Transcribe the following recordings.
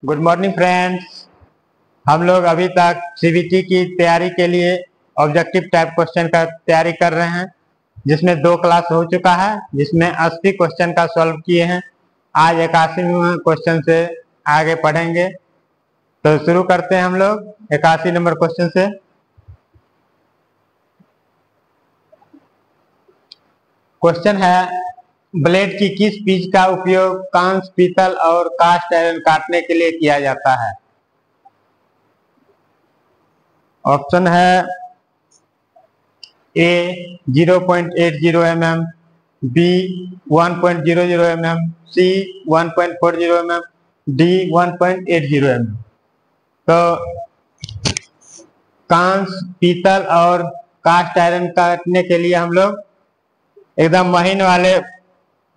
Good morning friends. हम लोग अभी तक सीबीटी की तैयारी के लिए ऑब्जेक्टिव टाइप क्वेश्चन का तैयारी कर रहे हैं, जिसमें 2 क्लास हो चुका है, जिसमें 80 क्वेश्चन का सॉल्व किए हैं। आज 81वें क्वेश्चन से आगे पढ़ेंगे। तो शुरू करते हैं हम लोग 81 नंबर क्वेश्चन से। क्वेश्चन है, ब्लेड की किस चीज का उपयोग कांच, पीतल और कास्ट आयरन काटने के लिए किया जाता है? ऑप्शन है ए 0.80 mm, बी 1.00 mm, सी 1.40 mm, डी 1.80 mm। तो कांच, पीतल और कास्ट आयरन काटने के लिए हम लोग एकदम महीन वाले,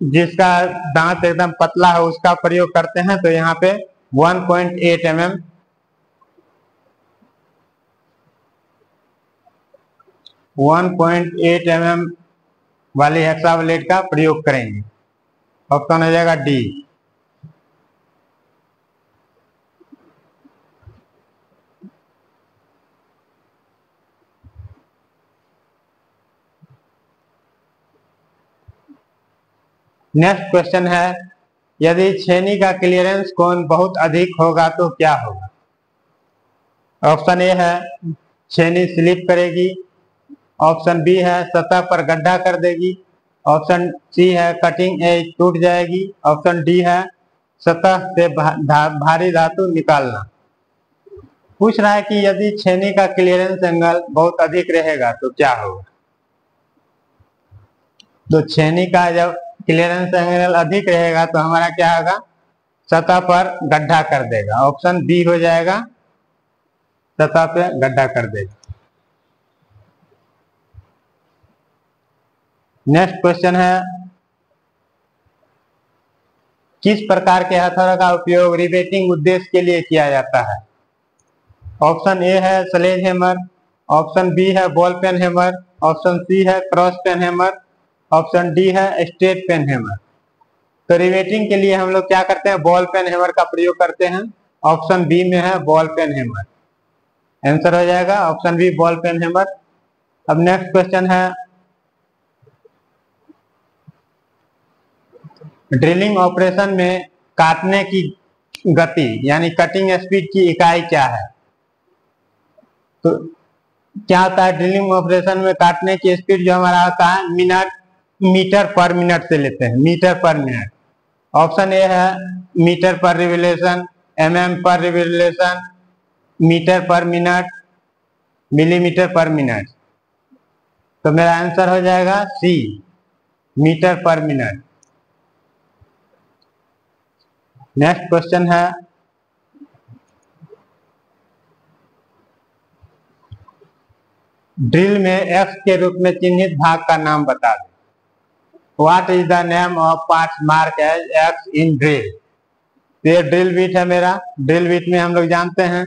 जिसका दांत एकदम पतला है, उसका प्रयोग करते हैं। तो यहाँ पे 1.8 mm 1.8 mm वाली हेक्सा ब्लेड का प्रयोग करेंगे। ऑप्शन हो जाएगा डी। नेक्स्ट क्वेश्चन है, यदि छेनी का क्लियरेंस कोण बहुत अधिक होगा तो क्या होगा? ऑप्शन ए है छेनी स्लिप करेगी, ऑप्शन बी है सतह पर गड्ढा कर देगी, ऑप्शन सी है कटिंग एज टूट जाएगी, ऑप्शन डी है सतह से भारी धातु निकालना। पूछ रहा है कि यदि छेनी का क्लियरेंस एंगल बहुत अधिक रहेगा तो क्या होगा? तो छेनी का जब क्लियरेंस एंगल अधिक रहेगा तो हमारा क्या होगा? सतह पर गड्ढा कर देगा। ऑप्शन बी हो जाएगा, सतह पे गड्ढा कर देगा। नेक्स्ट क्वेश्चन है, किस प्रकार के हथौड़े का उपयोग रिवेटिंग उद्देश्य के लिए किया जाता है? ऑप्शन ए है स्लेज हैमर, ऑप्शन बी है ball peen hammer, option C है cross peen hammer, option D है स्ट्रेट पेन हैमर। तो रिवेटिंग के लिए हम लोग क्या करते हैं? बॉल पेन हैमर का प्रयोग करते हैं। ऑप्शन बी में है बॉल पेन हैमर। आंसर हो जाएगा option B, ball peen hammer. अब नेक्स्ट क्वेश्चन है, ड्रिलिंग ऑपरेशन में काटने की गति यानी कटिंग स्पीड की इकाई क्या है? तो क्या होता है? ड्रिलिंग ऑपरेशन में काटने की स्पीड जो हमारा होता है मीटर पर मिनट से लेते हैं, metre per minute. Option A है metre per revolution, per revolution, metre per minute, millimetre per minute. तो मेरा आंसर हो जाएगा C, metre per minute. Next question है, ड्रिल में एक्स के रूप में चिन्हित भाग का नाम बता दो। What is the name of part mark as X in drill? ये ड्रिल बीट है मेरा। ड्रिल बीट में हम लोग जानते हैं,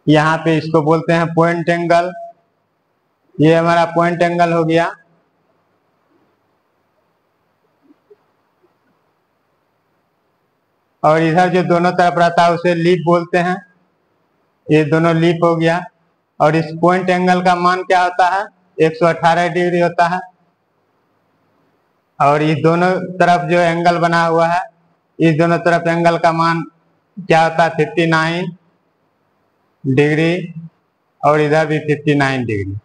यहाँ पे इसको बोलते हैं पॉइंट एंगल। ये हमारा पॉइंट एंगल हो गया। और इधर जो दोनों तरफ रहता है उसे लीप बोलते हैं। ये दोनों लीप हो गया। और इस पॉइंट एंगल का मान क्या होता है? 118 डिग्री होता है। और इस दोनों तरफ जो एंगल बना हुआ है, इस दोनों तरफ एंगल का मान क्या होता है? 59 डिग्री, और इधर भी 59 डिग्री।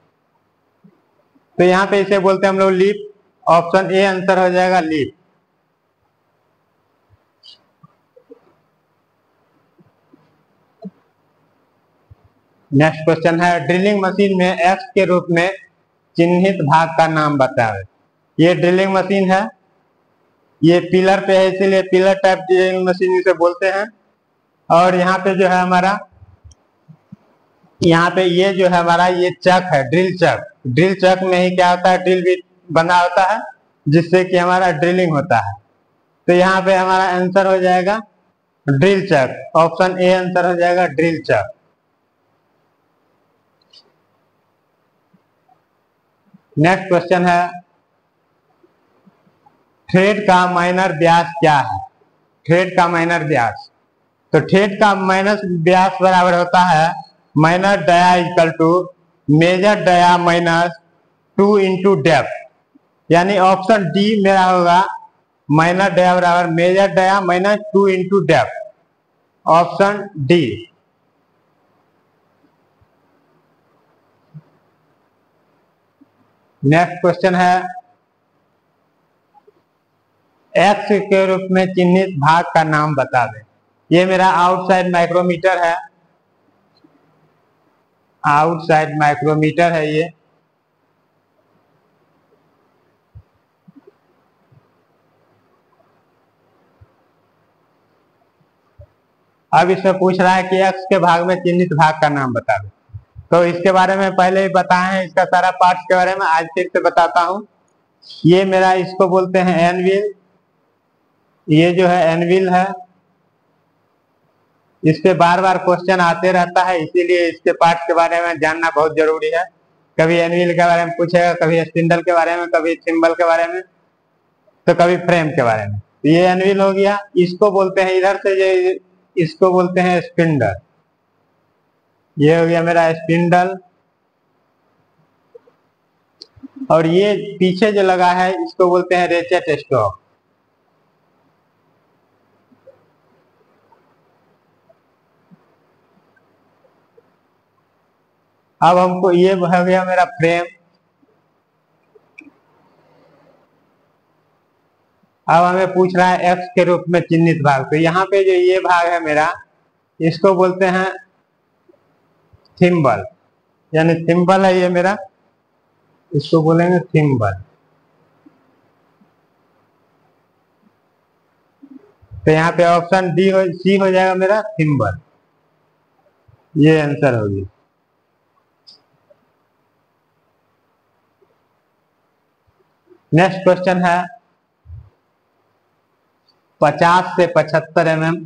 तो यहाँ पे इसे बोलते हैं हम लोग लीप। ऑप्शन ए आंसर हो जाएगा, लीप। नेक्स्ट क्वेश्चन है, ड्रिलिंग मशीन में एक्स के रूप में चिन्हित भाग का नाम बताओ। ये ड्रिलिंग मशीन है, ये पिलर पे है, इसीलिए पिलर टाइप ड्रिलिंग मशीन इसे बोलते हैं। और यहाँ पे जो है हमारा, यहाँ पे ये जो है हमारा, ये चक है, ड्रिल चक। ड्रिल चक में ही क्या होता है? ड्रिल बिट बना होता है, जिससे कि हमारा ड्रिलिंग होता है। तो यहाँ पे हमारा आंसर हो जाएगा drill chuck. Option A answer हो जाएगा, ड्रिल चक। नेक्स्ट क्वेश्चन है, थ्रेड का माइनर व्यास क्या है? थ्रेड का माइनर व्यास। तो थ्रेड का माइनस व्यास बराबर होता है minor dia equal to major dia minus 2 into depth, यानी ऑप्शन डी मेरा होगा माइनर डाया बराबर major dia minus 2 into depth, option D. Next question है एक्स के रूप में चिन्हित भाग का नाम बता दें। ये मेरा आउटसाइड माइक्रोमीटर है, आउटसाइड माइक्रोमीटर है ये। अब इसमें पूछ रहा है कि एक्स के भाग में चिन्हित भाग का नाम बता दो। तो इसके बारे में पहले ही बताए हैं, इसका सारा पार्ट्स के बारे में आज फिर से बताता हूं। ये मेरा इसको बोलते हैं एनविल, ये जो है एनविल है। इस पे बार बार क्वेश्चन आते रहता है, इसीलिए इसके पार्ट्स के बारे में जानना बहुत जरूरी है। कभी एनविल के बारे में पूछेगा, कभी स्पिंडल के बारे में, कभी थिम्बल के बारे में, तो कभी फ्रेम के बारे में। ये एनविल हो गया, इसको बोलते हैं इधर से ये, इसको बोलते हैं स्पिंडल। ये हो गया मेरा स्पिंडल। और ये पीछे जो लगा है इसको बोलते हैं रेचेट स्टॉक। अब हमको ये हो गया मेरा फ्रेम। अब हमें पूछ रहा है एक्स के रूप में चिन्हित भाग। तो यहाँ पे जो ये भाग है मेरा, इसको बोलते हैं थिम्बल, यानी थिम्बल है ये मेरा, इसको बोलेंगे थिम्बल। तो यहाँ पे ऑप्शन डी सी हो जाएगा मेरा थिम्बल, ये आंसर होगी। नेक्स्ट क्वेश्चन है 50 से 75 mm,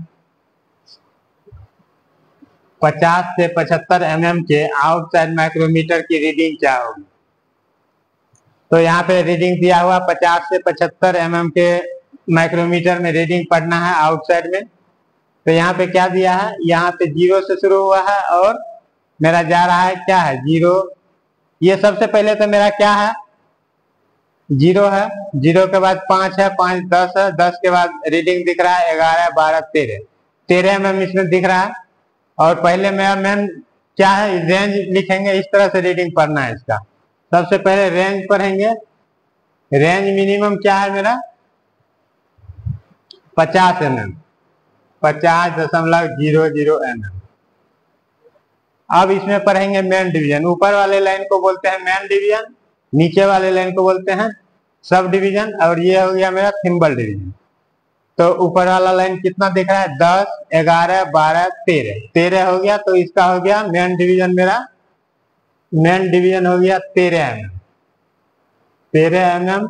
50 से 75 mm के आउटसाइड माइक्रोमीटर की रीडिंग क्या होगी। तो यहाँ पे रीडिंग दिया हुआ 50 से 75 mm के माइक्रोमीटर में रीडिंग पढ़ना है आउटसाइड में। तो यहाँ पे क्या दिया है, यहाँ पे 0 से शुरू हुआ है और मेरा जा रहा है क्या है 0। ये सबसे पहले तो मेरा क्या है 0 है, 0 के बाद 5 है, 5 10 है, 10 के बाद रीडिंग दिख रहा है 11 12 13, 13 mm इसमें दिख रहा है। और पहले मेरा मेन क्या है रेंज लिखेंगे, इस तरह से रीडिंग पढ़ना है इसका। सबसे पहले रेंज पढ़ेंगे, रेंज मिनिमम क्या है मेरा 50 mm, 50.00 mm। अब इसमें पढ़ेंगे मेन डिवीजन। ऊपर वाले लाइन को बोलते हैं मेन डिवीजन, नीचे वाले लाइन को बोलते हैं सब डिवीजन, और ये हो गया मेरा थिम्बल डिवीजन। तो ऊपर वाला लाइन कितना दिख रहा है 10 11 12 13, 13 हो गया। तो इसका हो गया मेन डिवीजन, मेरा मेन डिवीजन हो गया 13 mm, 13 mm।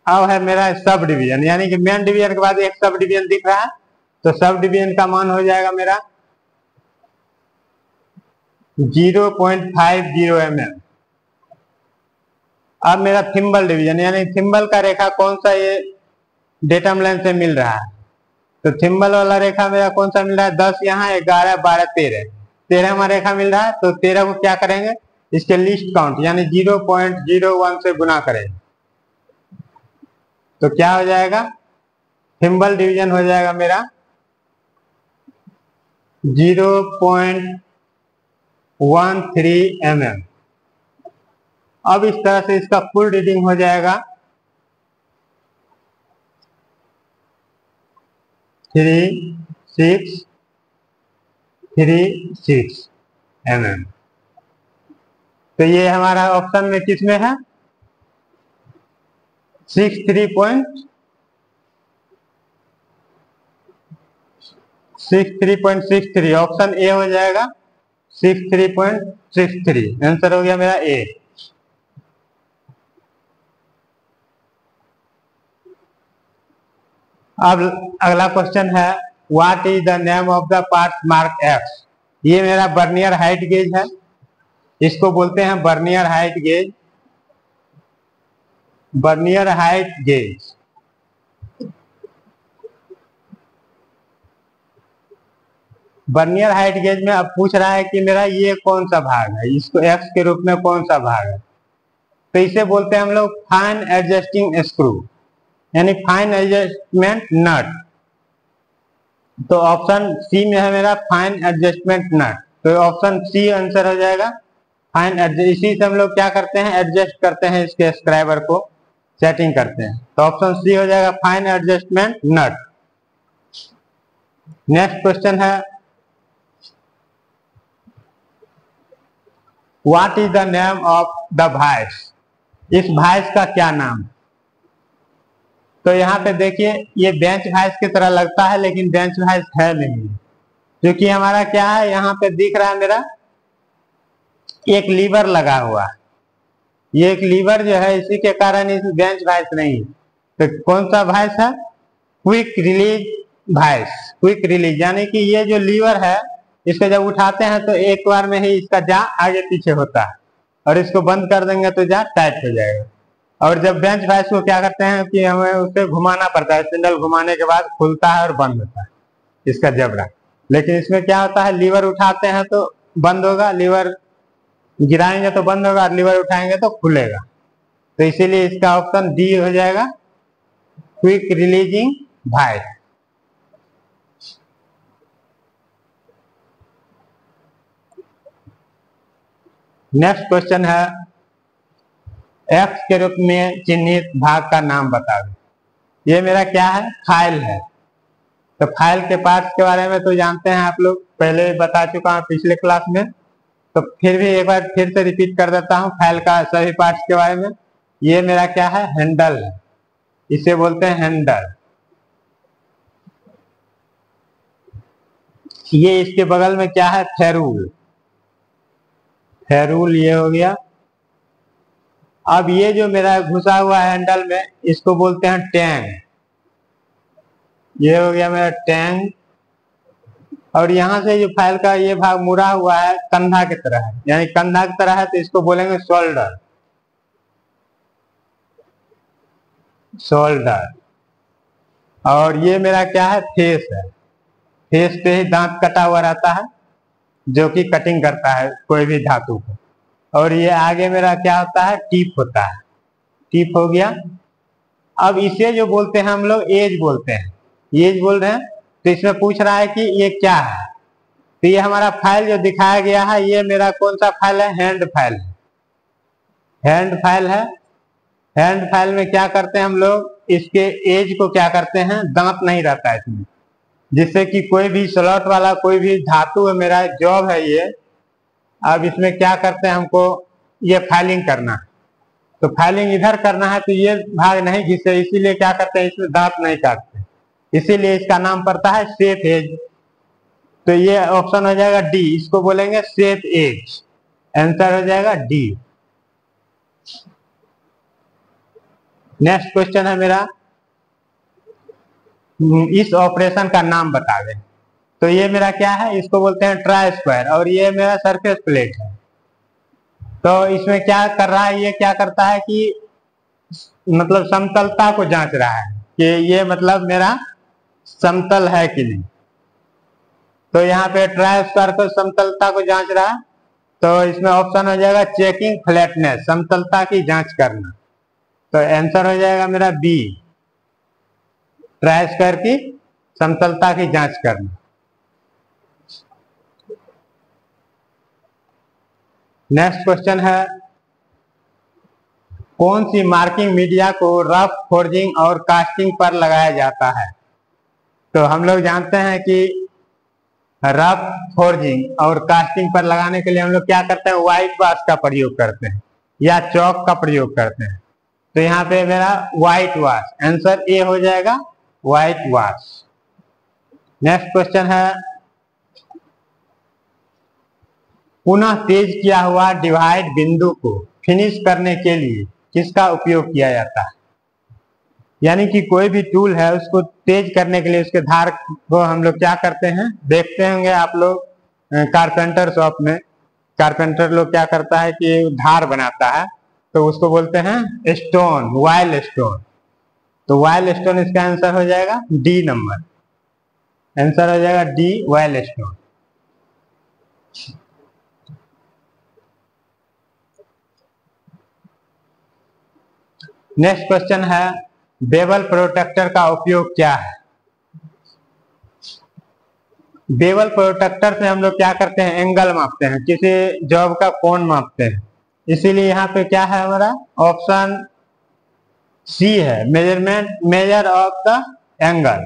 अब है मेरा सब डिवीजन, यानी कि मेन डिवीजन के बाद एक सब डिवीजन दिख रहा है, तो सब डिवीजन का मान हो जाएगा मेरा 0.50 mm। अब मेरा थिम्बल डिवीजन, यानी थिम्बल का रेखा कौन सा ये डेटम लाइन से मिल रहा है। तो थिम्बल वाला रेखा मेरा कौन सा मिल रहा है 10 यहाँ 11 12 13, 13वां रेखा मिल रहा है। तो 13 को क्या करेंगे इसके लिस्ट काउंट यानी 0.01 से गुना करेंगे, तो क्या हो जाएगा थिम्बल डिवीजन हो जाएगा मेरा 0.13 mm। अब इस तरह से इसका फुल रीडिंग हो जाएगा 3636 mm। तो ये हमारा ऑप्शन में किसमें है 63.63, ऑप्शन ए हो जाएगा 63.63, आंसर हो गया मेरा ए। अब अगला क्वेश्चन है what is the name of the part mark X. ये मेरा बर्नियर हाइट गेज है, इसको बोलते हैं vernier height gauge, vernier height gauge. Vernier height gauge में अब पूछ रहा है कि मेरा ये कौन सा भाग है, इसको एक्स के रूप में कौन सा भाग है, तो इसे बोलते हैं हम लोग फाइन एडजस्टिंग स्क्रू, यानी फाइन एडजस्टमेंट नट। तो ऑप्शन सी में है मेरा फाइन एडजस्टमेंट नट, तो ऑप्शन सी आंसर हो जाएगा फाइन एडजस्ट। इसी से हम लोग क्या करते हैं, एडजस्ट करते हैं, इसके स्क्राइबर को सेटिंग करते हैं, तो ऑप्शन सी हो जाएगा फाइन एडजस्टमेंट नट। नेक्स्ट क्वेश्चन है what is the name of the vice, इस वाइस का क्या नाम। तो यहाँ पे देखिए ये बेंच वाइस की तरह लगता है लेकिन बेंच वाइस है नहीं, क्योंकि हमारा क्या है, यहाँ पे दिख रहा है मेरा एक लीवर लगा हुआ, ये एक लीवर जो है इसी के कारण इस बेंच वाइस नहीं। तो कौन सा वाइस है, quick release vice, quick release, यानी कि ये जो लीवर है इसको जब उठाते हैं तो एक बार में ही इसका जा आगे पीछे होता है, और इसको बंद कर देंगे तो जा टाइट हो जाएगा। और जब बेंच वाइस को क्या करते हैं कि हमें उसे घुमाना पड़ता है, स्पिंडल घुमाने के बाद खुलता है और बंद होता है इसका जबड़ा। लेकिन इसमें क्या होता है, लीवर उठाते हैं तो बंद होगा, लीवर गिराएंगे तो बंद होगा, और लीवर उठाएंगे तो खुलेगा। तो इसीलिए इसका ऑप्शन डी हो जाएगा quick releasing vice. Next question है एक्स के रूप में चिन्हित भाग का नाम बताओ। ये मेरा क्या है, फाइल है। तो फाइल के पार्ट्स के बारे में तो जानते हैं आप लोग, पहले बता चुका हूं पिछले क्लास में, तो फिर भी एक बार फिर से रिपीट कर देता हूं फाइल का सभी पार्ट्स के बारे में। ये मेरा क्या है, हैंडल है, इसे बोलते हैं हैंडल। ये इसके बगल में क्या है, फेरूल, फेरूल ये हो गया। अब ये जो मेरा घुसा हुआ है हैंडल में इसको बोलते हैं टैंग, ये हो गया मेरा टैंग। और यहाँ से जो फाइल का ये भाग मुड़ा हुआ है कंधा की तरह है, यानी कंधा की तरह है, तो इसको बोलेंगे शोल्डर, शोल्डर। और ये मेरा क्या है, फेस है, फेस पे ही दांत कटा हुआ रहता है जो कि कटिंग करता है कोई भी धातु को। और ये आगे मेरा क्या होता है, टिप होता है, टिप हो गया। अब इसे जो बोलते हैं हम लोग एज बोलते हैं, एज बोल रहे हैं। तो इसमें पूछ रहा है कि ये क्या है, तो ये हमारा फाइल जो दिखाया गया है ये मेरा कौन सा फाइल है, हैंड फाइल है, हैंड फाइल है। हैंड फाइल में क्या करते हैं हम लोग, इसके एज को क्या करते हैं, दांत नहीं रहता है इसमें, जिससे कि कोई भी स्लॉट वाला कोई भी धातु है, मेरा जॉब है ये। अब इसमें क्या करते हैं, हमको ये फाइलिंग करना है, तो फाइलिंग इधर करना है, तो ये भाग नहीं घिसे, इसीलिए क्या करते हैं, इसमें दांत नहीं काटते, इसीलिए इसका नाम पड़ता है सेफ एज। तो ये ऑप्शन हो जाएगा डी, इसको बोलेंगे सेफ एज, आंसर हो जाएगा डी। नेक्स्ट क्वेश्चन है मेरा इस ऑपरेशन का नाम बता दें। तो ये मेरा क्या है, इसको बोलते हैं ट्राई स्क्वायर, और ये मेरा सरफेस प्लेट है। तो इसमें क्या कर रहा है, ये क्या करता है कि मतलब समतलता को जांच रहा है कि ये मतलब मेरा समतल है कि नहीं। तो यहाँ पे ट्राई स्क्वायर को समतलता को जांच रहा है, तो इसमें ऑप्शन हो जाएगा चेकिंग फ्लैटनेस, समतलता की जांच करना। तो आंसर हो जाएगा मेरा बी, ट्राई स्क्वायर की समतलता की जांच करना। नेक्स्ट क्वेश्चन है कौन सी मार्किंग मीडिया को रफ फोर्जिंग और कास्टिंग पर लगाया जाता है। तो हम लोग जानते हैं कि रफ फोर्जिंग और कास्टिंग पर लगाने के लिए हम लोग क्या करते हैं, व्हाइट वाश का प्रयोग करते हैं या चौक का प्रयोग करते हैं। तो यहाँ पे मेरा व्हाइट वाश, आंसर ए हो जाएगा व्हाइट वाश। नेक्स्ट क्वेश्चन है पुनः तेज किया हुआ डिवाइड बिंदु को फिनिश करने के लिए किसका उपयोग किया जाता है। यानी कि कोई भी टूल है उसको तेज करने के लिए उसके धार को हम लोग क्या करते हैं, देखते होंगे आप लोग कारपेंटर शॉप में, कारपेंटर लोग क्या करता है कि धार बनाता है, तो उसको बोलते हैं स्टोन, वाइल स्टोन। तो वाइल स्टोन इसका आंसर हो जाएगा डी नंबर, आंसर हो जाएगा D while stone. Next question है बेवल प्रोट्रैक्टर का उपयोग क्या है। बेवल प्रोट्रैक्टर से हम लोग क्या करते हैं, एंगल मापते हैं, किसी जॉब का कोण मापते हैं। इसीलिए यहाँ पे क्या है हमारा ऑप्शन सी है, मेजर ऑफ द एंगल,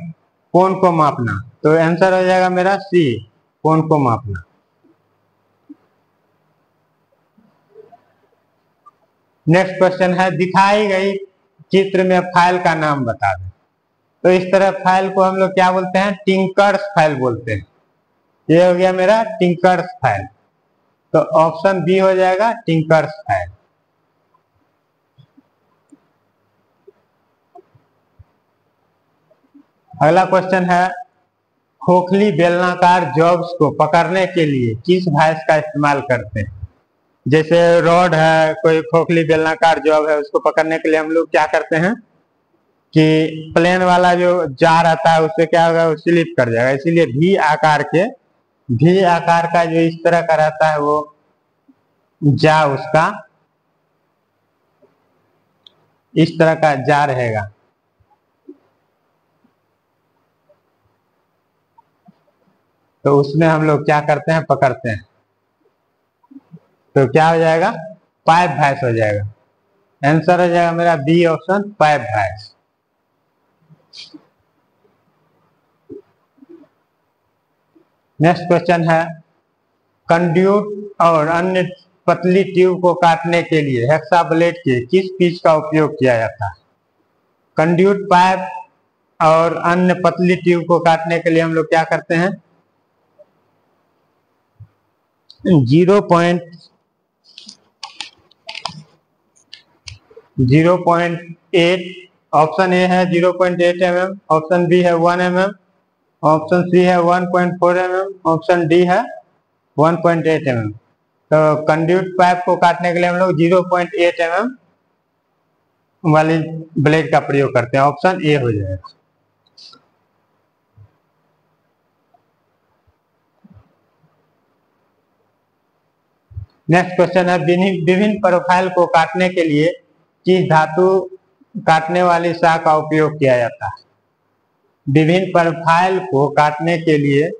कोण को मापना। तो आंसर हो जाएगा मेरा सी, कोण को मापना। नेक्स्ट क्वेश्चन है दिखाई गई चित्र में फाइल का नाम बता दें। तो इस तरह फाइल को हम लोग क्या बोलते हैं, टिंकर्स फाइल बोलते हैं। ये हो गया मेरा टिंकर्स फाइल, तो ऑप्शन बी हो जाएगा टिंकर्स फाइल। अगला क्वेश्चन है खोखली बेलनाकार जॉब्स को पकड़ने के लिए किस भैंस का इस्तेमाल करते हैं। जैसे रॉड है, कोई खोखली बेलनाकार जॉब है, उसको पकड़ने के लिए हम लोग क्या करते हैं कि प्लेन वाला जो जा रहता है उससे क्या होगा, वो स्लिप कर जाएगा। इसीलिए भी आकार का जो इस तरह का रहता है वो जा उसका इस तरह का जा रहेगा। तो उसमें हम लोग क्या करते हैं, पकड़ते हैं। तो क्या हो जाएगा, पाइप भैंस हो जाएगा। आंसर हो जाएगा मेरा बी ऑप्शन, पाइप भैंस। नेक्स्ट क्वेश्चन है कंड्यूट और अन्य पतली ट्यूब को काटने के लिए हेक्सा ब्लेड के किस चीज का उपयोग किया जाता है। कंड्यूट पाइप और अन्य पतली ट्यूब को काटने के लिए हम लोग क्या करते हैं, 0.8, ऑप्शन ए है 0.8 mm, ऑप्शन बी है 1 mm, ऑप्शन सी है 1.4 mm, ऑप्शन डी है 1.8 mm। तो कंड्यूट पाइप को काटने के लिए हम लोग 0.8 mm वाली ब्लेड का प्रयोग करते हैं। ऑप्शन ए हो जाएगा। नेक्स्ट क्वेश्चन है विभिन्न प्रोफाइल को काटने के लिए किस धातु काटने वाली शाह का उपयोग किया जाता है। विभिन्न प्रोफाइल को काटने के लिए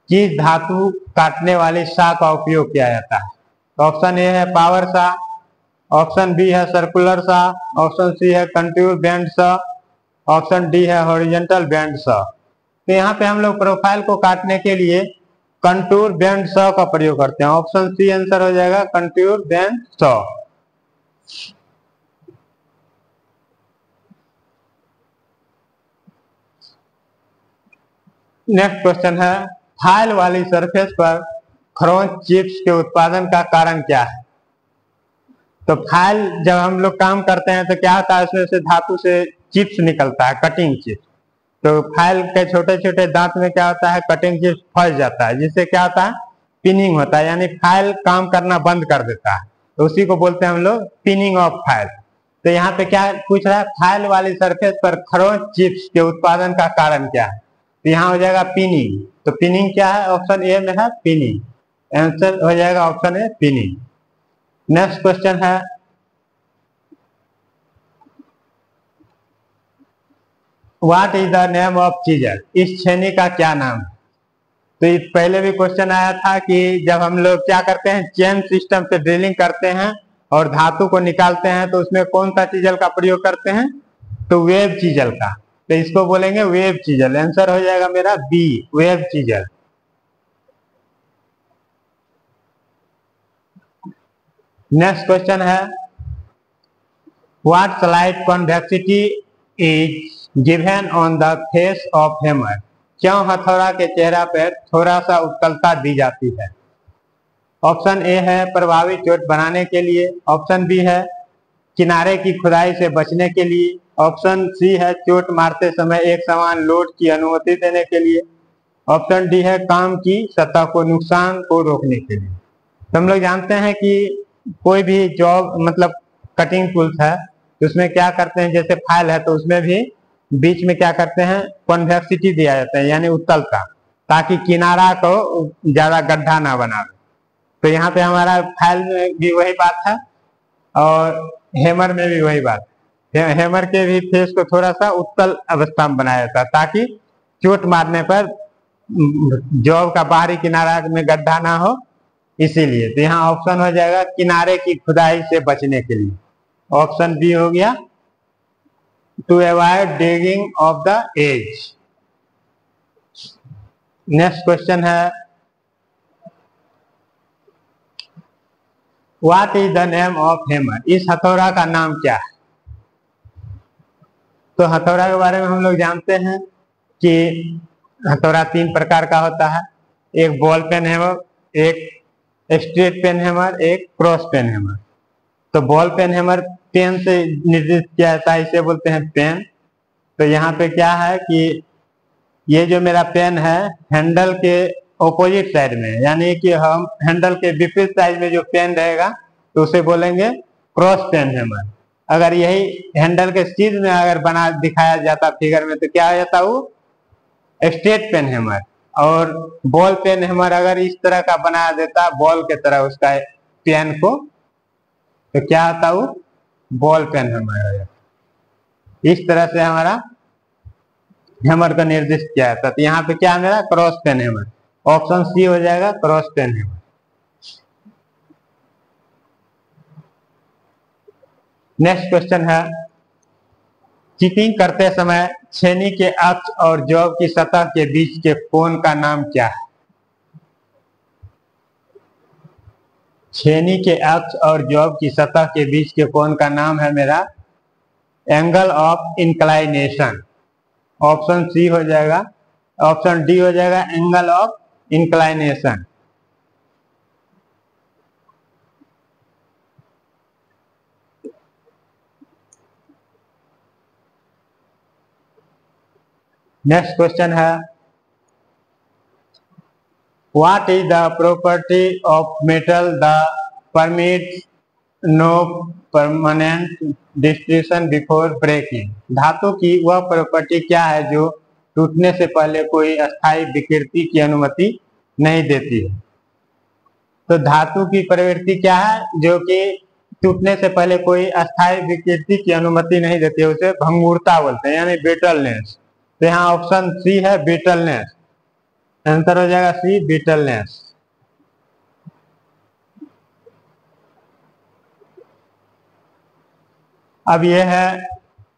किस धातु काटने वाली शाह का उपयोग किया जाता है। तो ऑप्शन ए है पावर शाह, ऑप्शन बी है सर्कुलर शाह, ऑप्शन सी है contour band Shah, option D है हॉरिजॉन्टल बैंड शाह। तो यहाँ पे हम लोग प्रोफाइल को काटने के लिए कंटूर बैंड शाह का प्रयोग करते हैं। ऑप्शन सी आंसर हो जाएगा contour band Shah. Next question है फाइल वाली सरफेस पर खरोंच चिप्स के उत्पादन का कारण क्या है। तो फाइल जब हम लोग काम करते हैं तो क्या होता है, उसमें से धातु से चिप्स निकलता है, कटिंग चिप्स। तो फाइल के छोटे छोटे दांत में क्या होता है, कटिंग चिप्स फंस जाता है, जिससे क्या होता है, पिनिंग होता है, यानी फाइल काम करना बंद कर देता है। तो उसी को बोलते हैं हम लोग पिनिंग ऑफ फाइल। तो यहाँ पे क्या पूछ रहा है, फाइल वाली सरफेस पर खरोंच चिप्स के उत्पादन का कारण क्या है। तो यहाँ हो जाएगा पिनिंग। तो पिनिंग क्या है, ऑप्शन ए में है पिनिंग। आंसर हो जाएगा option A pinning. Next question है what is the name of chisel, इस छेनी का क्या नाम है। तो इस पहले भी क्वेश्चन आया था कि जब हम लोग क्या करते हैं, चेन सिस्टम से ड्रिलिंग करते हैं और धातु को निकालते हैं तो उसमें कौन सा चीजल का प्रयोग करते हैं, तो वेब चीजल का। तो इसको बोलेंगे वेब चीजल। आंसर हो जाएगा मेरा B, web chisel. Next question है what slight convexity is given on the face of hammer, क्यों हथौड़ा के चेहरा पर थोड़ा सा उत्तलता दी जाती है। ऑप्शन ए है प्रभावी चोट बनाने के लिए, ऑप्शन बी है किनारे की खुदाई से बचने के लिए, ऑप्शन सी है चोट मारते समय एक समान लोड की अनुमति देने के लिए, ऑप्शन डी है काम की सतह को नुकसान को रोकने के लिए। तो हम लोग जानते हैं कि कोई भी जॉब मतलब कटिंग टूल्स है तो उसमें क्या करते हैं, जैसे फाइल है तो उसमें भी बीच में क्या करते हैं, कॉन्वेक्सिटी दिया जाता है, यानी उत्तलता। ताकि किनारा को ज्यादा गड्ढा ना बनावे। तो यहाँ पे हमारा फाइल में भी वही बात है और हैमर में भी वही बात है। हैमर के भी फेस को थोड़ा सा उत्तल अवस्था में बनाया जाता है ताकि चोट मारने पर जॉब का बाहरी किनारा में गड्ढा ना हो, इसीलिए। तो यहाँ ऑप्शन हो जाएगा किनारे की खुदाई से बचने के लिए। ऑप्शन बी हो गया, to avoid digging of the edge. Next question है, what is the name of hammer. इस हथौड़ा का नाम क्या है। तो हथौड़ा के बारे में हम लोग जानते हैं कि हथौड़ा 3 प्रकार का होता है, एक बॉल पेन हैमर, एक स्ट्रेट पेन हैमर, एक क्रॉस पेन हैमर। तो बॉल पेन हैमर पेन से निर्दिष्ट किया जाता है, इसे बोलते हैं पेन। तो यहाँ पे क्या है कि ये जो मेरा पेन है हैंडल के ऑपोजिट साइड में, यानी कि हम हैंडल के विपरीत साइड में जो पेन रहेगा तो उसे बोलेंगे क्रॉस पेन हैमर। अगर यही हैंडल के सीध में अगर बना दिखाया जाता फिगर में तो क्या हो जाता, वो स्ट्रेट पेन हैमर। और बॉल पेन हैमर अगर इस तरह का बना देता बॉल के तरह उसका पेन को, तो क्या होता, वो बॉल पेन हैमर हो जाता। इस तरह से हमारा हैमर का निर्दिष्ट किया जाता। तो यहाँ पे क्या है मेरा cross peen hammer. Option C हो जाएगा cross peen hammer. Next question है, चिपिंग करते समय छेनी के अक्ष और जॉब की सतह के बीच के कोण का नाम क्या है। छेनी के अक्ष और जॉब की सतह के बीच के कोण का नाम है मेरा angle of inclination. Option C हो जाएगा, ऑप्शन डी हो जाएगा angle of inclination. Next question है, what is the property of metal the permits no permanent distribution before breaking. धातु की वह प्रॉपर्टी क्या है जो टूटने से पहले कोई अस्थायी विकृति की अनुमति नहीं देती है। तो धातु की प्रवृत्ति क्या है जो कि टूटने से पहले कोई अस्थायी विकृति की अनुमति नहीं देती है, उसे भंगुरता बोलते हैं, यानी ब्रिटलनेस। तो यहाँ ऑप्शन सी है ब्रिटलनेस। आंसर हो जाएगा सी ब्रिटलनेस। अब ये है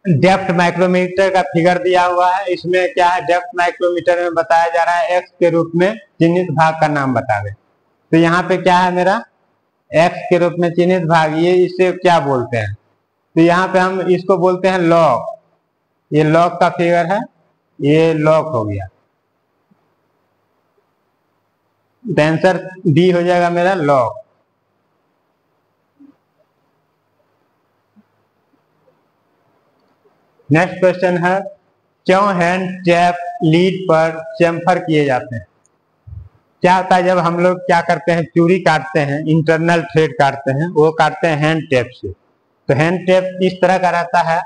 डेप्थ माइक्रोमीटर का फिगर दिया हुआ है। इसमें क्या है, डेप्थ माइक्रोमीटर में बताया जा रहा है एक्स के रूप में चिन्हित भाग का नाम बतावे। तो यहाँ पे क्या है मेरा एक्स के रूप में चिन्हित भाग, ये इसे क्या बोलते हैं, तो यहाँ पे हम इसको बोलते हैं लॉग। ये लॉग का फिगर है, ये लॉग हो गया। तो आंसर डी हो जाएगा मेरा लॉग। नेक्स्ट क्वेश्चन है, क्यों हैंड टैप लीड पर चेम्फर किए जाते हैं। क्या होता है जब हम लोग क्या करते हैं, चूड़ी काटते हैं, इंटरनल थ्रेड काटते हैं, वो काटते हैं हैंड टेप से। तो हैंड टेप इस तरह का रहता है,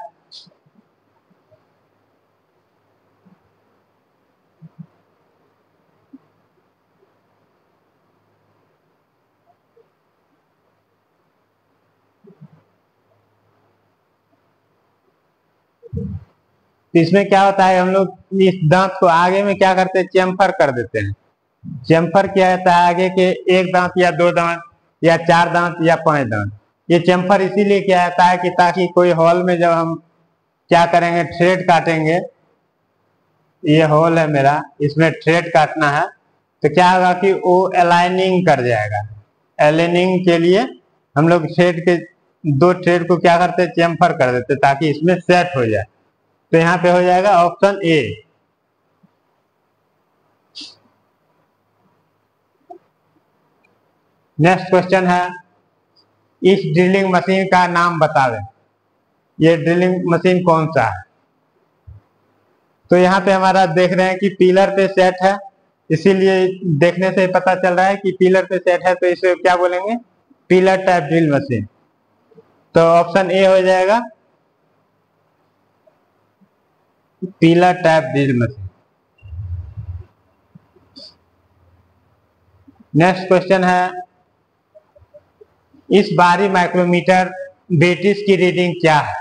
तो इसमें क्या होता है हम लोग इस दांत को आगे में क्या करते हैं, चेम्फर कर देते हैं। चेम्फर किया जाता है आगे के 1 दांत या 2 दांत या 4 दांत या 5 दांत। ये चेम्फर इसीलिए किया जाता है कि ताकि कोई हॉल में जब हम क्या करेंगे थ्रेड काटेंगे, ये होल है मेरा, इसमें थ्रेड काटना है, तो क्या होगा कि वो अलाइनिंग कर जाएगा। अलाइनिंग के लिए हम लोग थ्रेड के 2 थ्रेड को क्या करते हैं, चेम्फर कर देते ताकि इसमें सेट हो जाए। तो यहाँ पे हो जाएगा ऑप्शन ए। नेक्स्ट क्वेश्चन है, इस ड्रिलिंग मशीन का नाम बतावे। ये ड्रिलिंग मशीन कौन सा है। तो यहाँ पे हमारा देख रहे हैं कि पिलर पे सेट है, इसीलिए देखने से पता चल रहा है कि पिलर पे सेट है, तो इसे क्या बोलेंगे, पिलर टाइप ड्रिल मशीन। तो ऑप्शन ए हो जाएगा pillar type drill machine. Next question है, इस बाहरी माइक्रोमीटर ब्रिटिश की रीडिंग क्या है?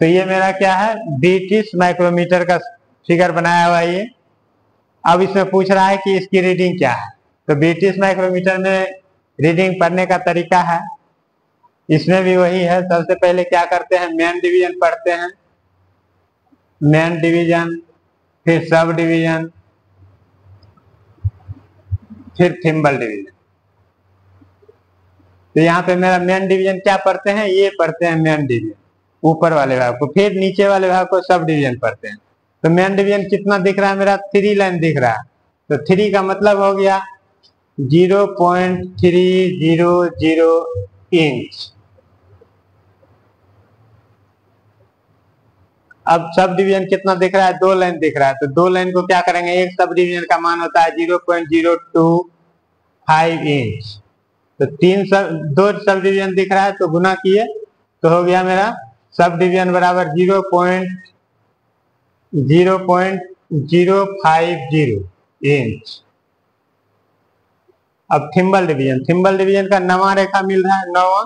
तो ये मेरा क्या है, ब्रिटिश माइक्रोमीटर का फिगर बनाया हुआ है ये। अब इसमें पूछ रहा है कि इसकी रीडिंग क्या है। तो ब्रिटिश माइक्रोमीटर में रीडिंग पढ़ने का तरीका है, इसमें भी वही है। सबसे पहले क्या करते हैं, मेन डिवीजन पढ़ते हैं, मेन डिवीजन, फिर सब डिवीजन, फिर थिम्बल डिवीजन। तो यहाँ पे मेरा मेन डिवीजन क्या पढ़ते हैं, ये पढ़ते हैं मेन डिवीजन, ऊपर वाले भाग को, फिर नीचे वाले भाग को सब डिवीजन पढ़ते हैं। तो मेन डिवीजन कितना दिख रहा है मेरा, 3 लाइन दिख रहा है। तो 3 का मतलब हो गया 0.300 इंच। अब सब डिवीजन कितना दिख रहा है, 2 लाइन दिख रहा है। तो 2 लाइन को क्या करेंगे, एक सब डिवीजन का मान होता है 0.025 इंच। तो 2 सब डिवीजन दिख रहा है तो गुना किए तो हो गया मेरा सब डिवीजन बराबर 0.050 इंच। अब थिम्बल डिवीजन का 9वां रेखा मिल रहा है, 9वां।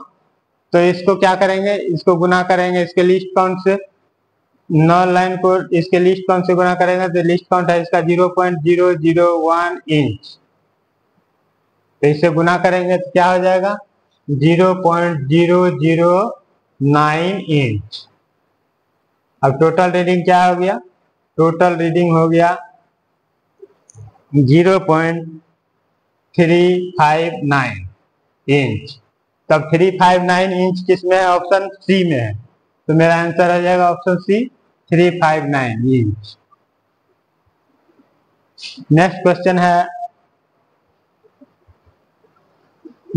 तो इसको क्या करेंगे, इसको गुना करेंगे इसके लिस्ट काउंट से। 9 लाइन को इसके लिस्ट काउंट से गुना करेंगे तो लिस्ट काउंट है इसका 0.001 इंच। तो इसे गुना करेंगे तो क्या हो जाएगा, 0.009 इंच। अब टोटल रीडिंग क्या हो गया, टोटल रीडिंग हो गया 0.359 इंच। तब 359 इंच किसमें है, ऑप्शन सी में है। तो मेरा आंसर हो जाएगा option C, 359 inch. Next question है,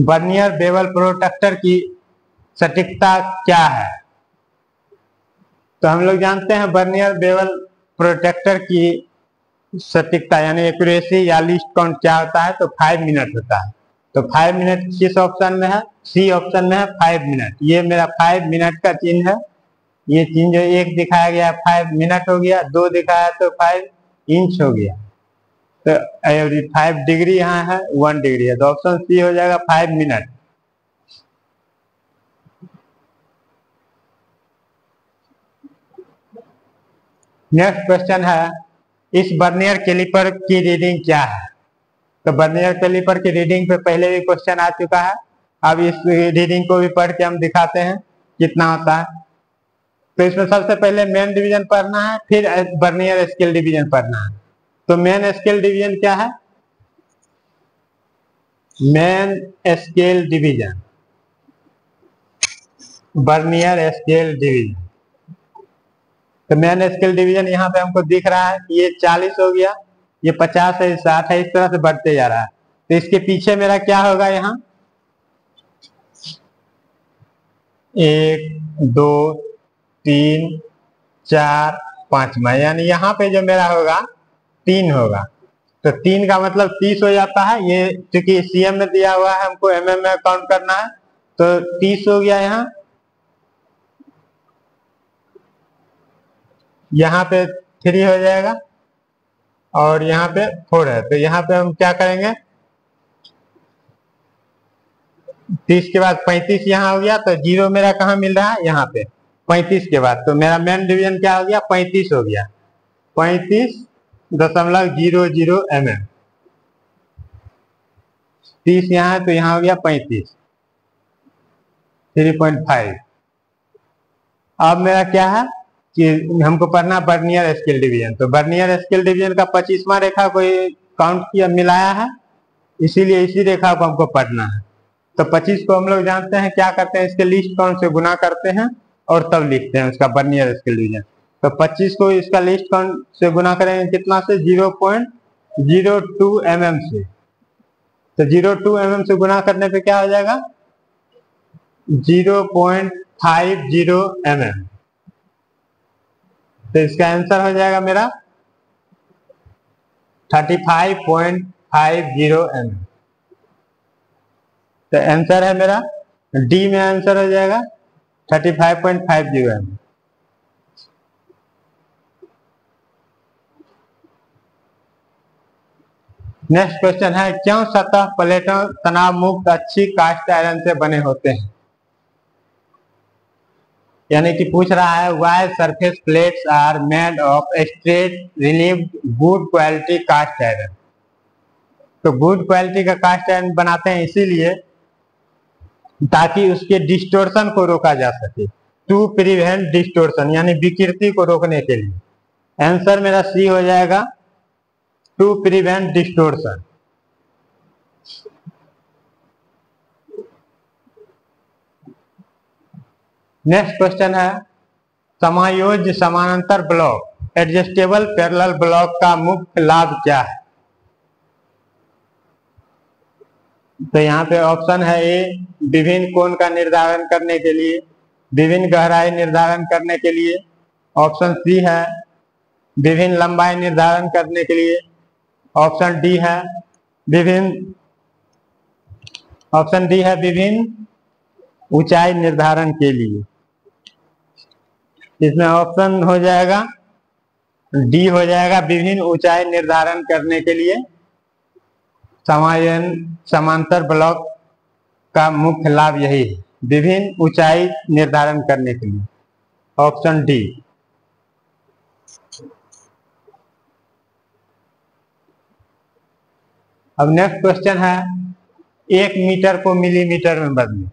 बर्नियर बेवल प्रोट्रैक्टर की सटीकता क्या है? तो हम लोग जानते हैं बर्नियर बेवल प्रोट्रैक्टर की सटीकता यानी एक्यूरेसी या लिस्ट काउंट क्या होता है, तो 5 मिनट होता है। तो 5 मिनट किस ऑप्शन में है, सी ऑप्शन में है 5 मिनट। ये मेरा 5 मिनट का चिन्ह है। ये चिन्ह जो एक दिखाया गया 5 मिनट हो गया, 2 दिखाया तो 5 इंच हो गया। तो 5 डिग्री यहाँ है, 1 डिग्री है, तो ऑप्शन सी हो जाएगा 5 मिनट। नेक्स्ट क्वेश्चन है, इस बर्नियर कैलिपर की रीडिंग क्या है? तो बर्नियर कैलिपर की रीडिंग पे पहले भी क्वेश्चन आ चुका है। अब इस रीडिंग को भी पढ़ के हम दिखाते हैं कितना होता है। तो इसमें सबसे पहले मेन डिवीजन पढ़ना है, फिर बर्नियर स्केल डिवीजन पढ़ना है। तो मेन स्केल डिवीजन क्या है, main scale division, vernier scale division. तो मेन स्केल डिवीजन यहाँ पे हमको दिख रहा है, ये 40 हो गया, ये 50 है, 60 है, इस तरह से बढ़ते जा रहा है। तो इसके पीछे मेरा क्या होगा, यहाँ 1 2 3 4 5वां, यानी यहाँ पे जो मेरा होगा 3 होगा। तो 3 का मतलब 30 हो जाता है। ये क्योंकि सीएम में दिया हुआ है, हमको एमएम में काउंट करना है, तो 30 हो गया। यहाँ पे 3 हो जाएगा और यहाँ पे 4 है। तो यहाँ पे हम क्या करेंगे, 30 के बाद 35 यहाँ हो गया, तो 0 मेरा कहाँ मिल रहा है, यहाँ पे 35 के बाद। तो मेरा मेन डिवीजन क्या हो गया, 35 हो गया, 35.00 mm। 30 यहाँ है तो यहाँ हो गया 35, 3.5। अब मेरा क्या है कि हमको पढ़ना बर्नियर स्केल डिवीजन। तो बर्नियर स्केल डिवीजन का 25वां रेखा को काउंट किया, मिलाया है, इसीलिए इसी रेखा को हमको पढ़ना है। तो 25 को हम लोग जानते हैं क्या करते हैं, इसके लिस्ट काउंट से गुना करते हैं और तब लिखते हैं उसका बर्नियर स्केल डिवीजन। तो 25 को इसका लिस्ट काउंट से गुना करेंगे कितना से, 0.02 mm से। तो 0.2 mm से गुना करने पे क्या हो जाएगा, 0.50 mm। तो इसका आंसर हो जाएगा मेरा 35.50 mm। तो आंसर है मेरा डी में, आंसर हो जाएगा 35.50 mm। नेक्स्ट क्वेश्चन है, क्यों सतह प्लेटों तनाव मुक्त अच्छी कास्ट आयरन से बने होते हैं? यानी कि पूछ रहा है why surface plates are made of straight relieved good quality cast iron. तो गुड क्वालिटी का कास्ट आयरन बनाते हैं इसीलिए ताकि उसके डिस्टोर्शन को रोका जा सके, टू प्रिवेंट डिस्टोर्शन, यानी विकृति को रोकने के लिए। आंसर मेरा सी हो जाएगा, to prevent distortion. Next question है, समायोज्य समानांतर ब्लॉक एडजस्टेबल पैरेलल ब्लॉक का मुख्य लाभ क्या है? तो यहाँ पे ऑप्शन है ए, विभिन्न कोण का निर्धारण करने के लिए, विभिन्न गहराई निर्धारण करने के लिए। ऑप्शन सी है विभिन्न लंबाई निर्धारण करने के लिए। ऑप्शन डी है विभिन्न ऊंचाई निर्धारण के लिए। इसमें ऑप्शन हो जाएगा डी हो जाएगा, विभिन्न ऊंचाई निर्धारण करने के लिए समांतर ब्लॉक का मुख्य लाभ यही है, विभिन्न ऊंचाई निर्धारण करने के लिए। Option D. अब नेक्स्ट क्वेश्चन है, 1 मीटर को मिलीमीटर में बदलें।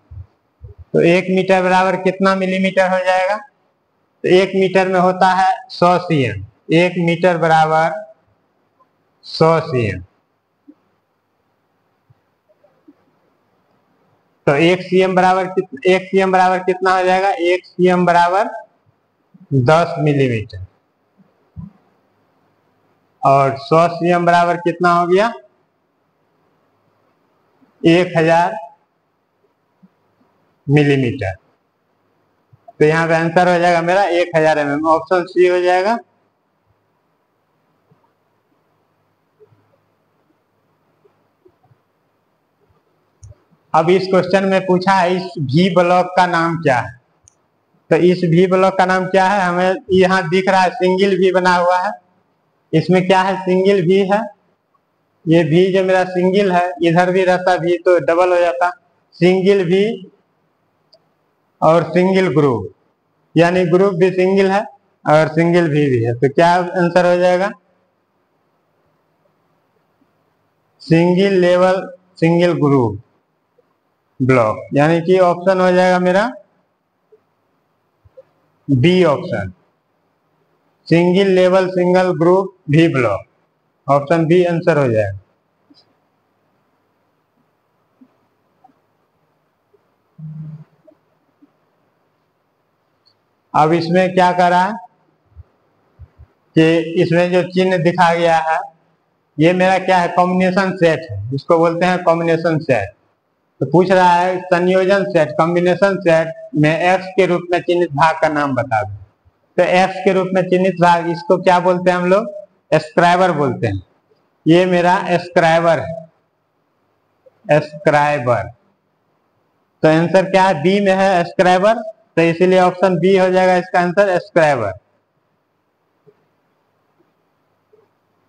तो 1 मीटर बराबर कितना मिलीमीटर हो जाएगा? तो 1 मीटर में होता है 100 cm। 1 मीटर बराबर 100 cm। तो 1 cm बराबर कितना हो जाएगा? 1 cm बराबर 10 मिलीमीटर। और 100 cm बराबर कितना हो गया? 1000 मिलीमीटर। तो यहाँ पे आंसर हो जाएगा मेरा 1000 mm। ऑप्शन सी हो जाएगा। अब इस क्वेश्चन में पूछा है इस भी ब्लॉक का नाम क्या है? तो इस भी ब्लॉक का नाम क्या है? हमें यहाँ दिख रहा है सिंगल भी बना हुआ है। इसमें क्या है? सिंगल भी है। ये भी जो मेरा सिंगल है, इधर भी रहता भी तो डबल हो जाता, सिंगल भी और सिंगल ग्रुप, यानी ग्रुप भी सिंगल है और सिंगल भी है। तो क्या आंसर हो जाएगा? Single level single group block, यानी कि ऑप्शन हो जाएगा मेरा B option, single level single group भी ब्लॉक। ऑप्शन बी आंसर हो जाएगा। अब इसमें क्या कर रहा है कि इसमें जो चिन्ह दिखा गया है ये मेरा क्या है? कॉम्बिनेशन सेट है, इसको बोलते हैं कॉम्बिनेशन सेट। तो पूछ रहा है संयोजन सेट कॉम्बिनेशन सेट में एक्स के रूप में चिन्हित भाग का नाम बता दो। तो एक्स के रूप में चिन्हित भाग, इसको क्या बोलते हैं हम लोग? एस्क्राइबर बोलते हैं। ये मेरा एस्क्राइबर है, एस्क्राइबर। तो आंसर क्या है? बी में है एस्क्राइबर, तो इसीलिए ऑप्शन बी हो जाएगा इसका आंसर, एस्क्राइबर।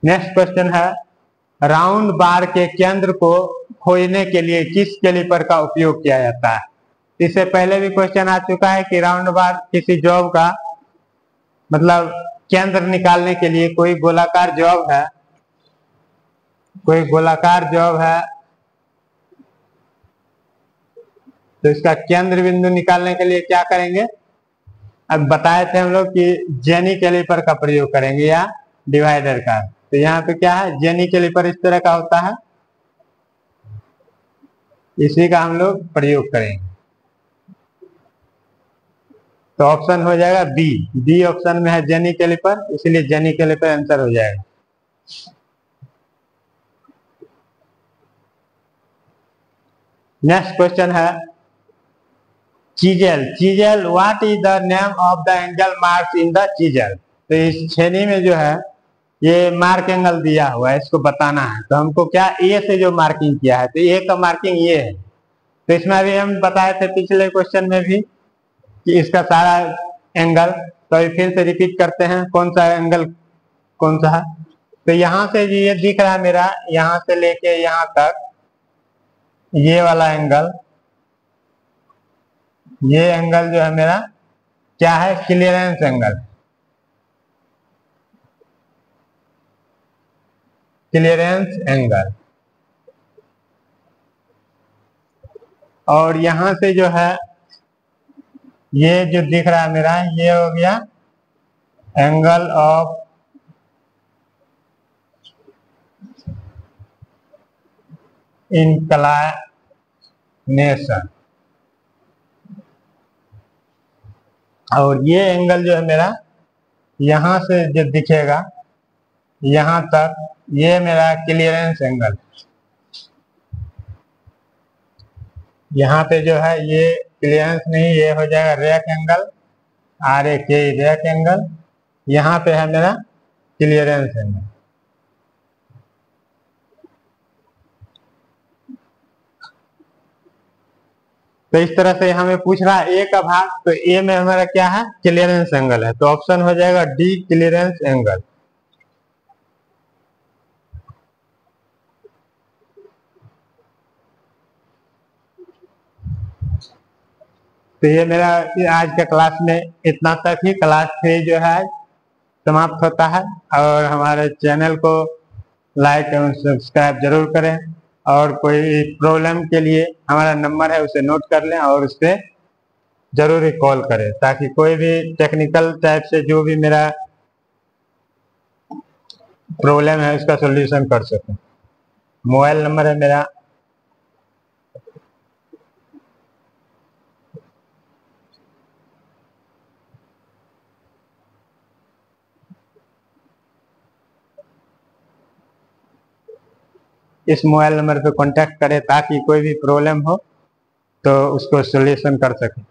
नेक्स्ट क्वेश्चन है, राउंड बार के केंद्र को खोजने के लिए किस कैलिपर का उपयोग किया जाता है? इससे पहले भी क्वेश्चन आ चुका है कि राउंड बार किसी जॉब का मतलब केंद्र निकालने के लिए, कोई गोलाकार जॉब है तो इसका केंद्र बिंदु निकालने के लिए क्या करेंगे? अब बताए थे हम लोग कि जेनी कैलिपर का प्रयोग करेंगे या डिवाइडर का। तो यहाँ पे क्या है? जेनी कैलिपर इस तरह का होता है, इसी का हम लोग प्रयोग करेंगे। तो ऑप्शन हो जाएगा बी ऑप्शन में है जेनी कैलिपर, इसलिए जेनी कैलिपर आंसर हो जाएगा। नेक्स्ट क्वेश्चन है, chisel what is the name of the angle marks in the chisel? तो इस छेनी में जो है ये मार्क एंगल दिया हुआ है, इसको बताना है। तो हमको क्या ए से जो मार्किंग किया है, तो ए का मार्किंग ये है। तो इसमें अभी हम बताए थे पिछले क्वेश्चन में भी कि इसका सारा एंगल, तो अभी फिर से रिपीट करते हैं कौन सा एंगल कौन सा है। तो यहाँ से ये दिख रहा है मेरा, यहाँ से लेके यहाँ तक ये वाला एंगल, ये एंगल जो है मेरा क्या है, क्लियरेंस एंगल। Clearance angle. और यहां से जो है ये जो दिख रहा है मेरा, ये हो गया एंगल ऑफ इंक्लाइनेशन। और ये एंगल जो है मेरा यहां से जो दिखेगा यहां तक, ये मेरा क्लियरेंस एंगल। यहाँ पे जो है ये क्लियरेंस नहीं, ये हो जाएगा rack angle, RAK rack angle. यहाँ पे है मेरा क्लियरेंस एंगल। तो इस तरह से हमें पूछ रहा है ए का भाग, तो ए में हमारा क्या है, क्लियरेंस एंगल है, तो ऑप्शन हो जाएगा डी, क्लियरेंस एंगल। तो ये मेरा आज का क्लास में इतना तक ही। क्लास 3 जो है समाप्त होता है। और हमारे चैनल को लाइक एवं सब्सक्राइब जरूर करें। और कोई प्रॉब्लम के लिए हमारा नंबर है उसे नोट कर लें और उस पर जरूर ही कॉल करें, ताकि कोई भी टेक्निकल टाइप से जो भी मेरा प्रॉब्लम है उसका सॉल्यूशन कर सकें। मोबाइल नंबर है मेरा इस मोबाइल नंबर पे कांटेक्ट करें, ताकि कोई भी प्रॉब्लम हो तो उसको सॉल्यूशन कर सकें।